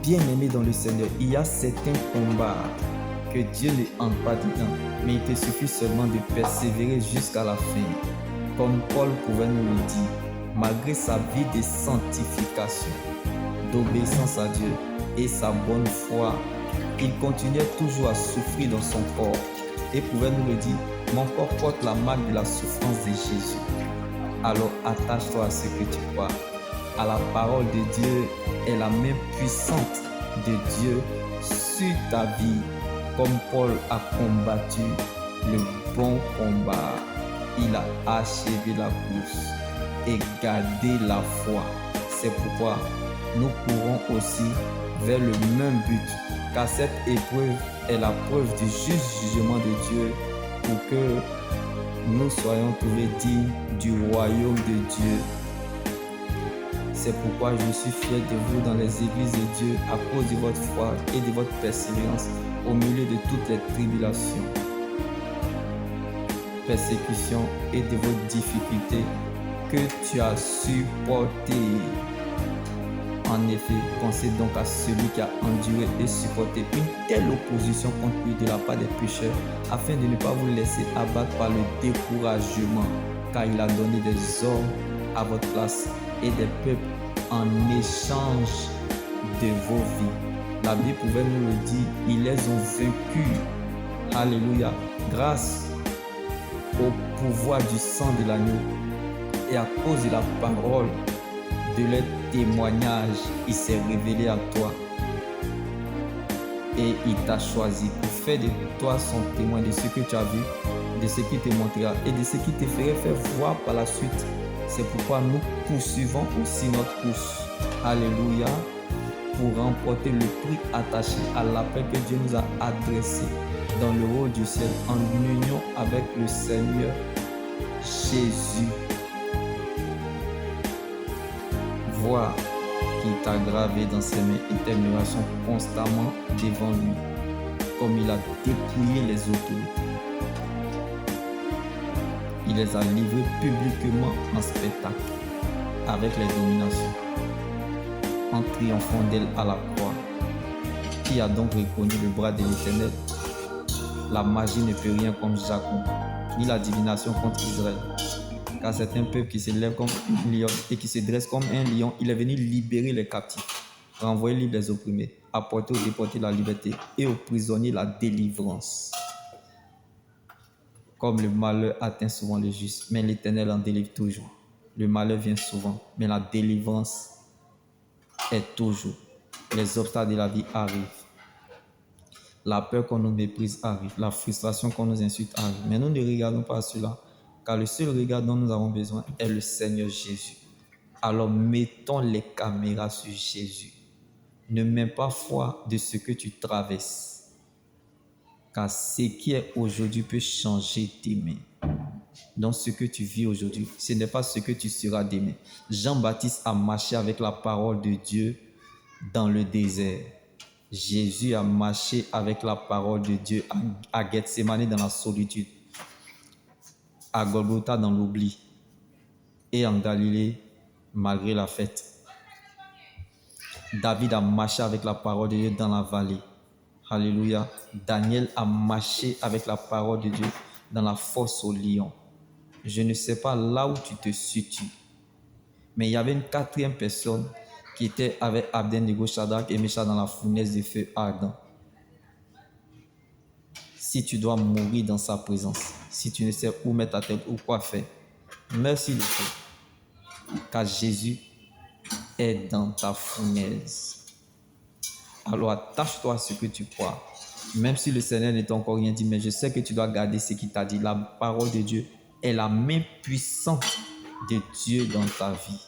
bien-aimé dans le Seigneur, il y a certains combats que Dieu ne entre pas dedans, mais il te suffit seulement de persévérer jusqu'à la fin. Comme Paul pouvait nous le dire, malgré sa vie de sanctification, d'obéissance à Dieu et sa bonne foi, il continuait toujours à souffrir dans son corps et pouvait nous le dire, mon corps porte la marque de la souffrance de Jésus. Alors attache-toi à ce que tu crois. À la parole de Dieu est la main puissante de Dieu sur ta vie. Comme Paul a combattu le bon combat, il a achevé la course et gardé la foi. C'est pourquoi nous courons aussi vers le même but, car cette épreuve est la preuve du juste jugement de Dieu pour que nous soyons trouvés dignes du royaume de Dieu. C'est pourquoi je suis fier de vous dans les églises de Dieu à cause de votre foi et de votre persévérance au milieu de toutes les tribulations, persécutions et de vos difficultés que tu as supportées. En effet, pensez donc à celui qui a enduré et supporté une telle opposition contre lui de la part des pécheurs, afin de ne pas vous laisser abattre par le découragement, car il a donné des hommes à votre place et des peuples en échange de vos vies. La Bible pouvait nous le dire, ils les ont vaincus. Alléluia. Grâce au pouvoir du sang de l'agneau et à cause de la parole de leur témoignage, il s'est révélé à toi et il t'a choisi pour faire de toi son témoin de ce que tu as vu, de ce qu'il te montrera et de ce qu'il te ferait faire voir par la suite. C'est pourquoi nous poursuivons aussi notre course. Alléluia. Pour remporter le prix attaché à l'appel que Dieu nous a adressé dans le haut du ciel en union avec le Seigneur Jésus. Vois qu'il t'a gravé dans ses mains et tes murations constamment devant lui, comme il a dépouillé les autorités. Il les a livrés publiquement en spectacle avec les dominations, en triomphant d'elle à la croix. Qui a donc reconnu le bras de l'Éternel? La magie ne peut rien contre Jacob, ni la divination contre Israël. Car c'est un peuple qui se lève comme un lion et qui se dresse comme un lion. Il est venu libérer les captifs, renvoyer libres les opprimés, apporter aux déportés la liberté et aux prisonniers la délivrance. Comme le malheur atteint souvent le juste, mais l'Éternel en délivre toujours. Le malheur vient souvent, mais la délivrance est toujours. Les obstacles de la vie arrivent. La peur qu'on nous méprise arrive. La frustration qu'on nous insulte arrive. Mais nous ne regardons pas cela, car le seul regard dont nous avons besoin est le Seigneur Jésus. Alors mettons les caméras sur Jésus. Ne mets pas foi de ce que tu traverses, car ce qui est aujourd'hui peut changer demain. Donc ce que tu vis aujourd'hui, ce n'est pas ce que tu seras demain. Jean-Baptiste a marché avec la parole de Dieu dans le désert. Jésus a marché avec la parole de Dieu à Gethsémani dans la solitude, à Golgotha dans l'oubli et en Galilée malgré la fête. David a marché avec la parole de Dieu dans la vallée. Alléluia. Daniel a marché avec la parole de Dieu dans la fosse au lion. Je ne sais pas là où tu te situes, mais il y avait une quatrième personne qui était avec Abednego, Shadrach et Meshach dans la fournaise de feu ardent. Si tu dois mourir dans sa présence, si tu ne sais où mettre ta tête ou quoi faire, merci le Dieu, car Jésus est dans ta fournaise. Alors attache-toi à ce que tu crois, même si le Seigneur ne t'a encore rien dit, mais je sais que tu dois garder ce qu'il t'a dit. La parole de Dieu est la main puissante de Dieu dans ta vie.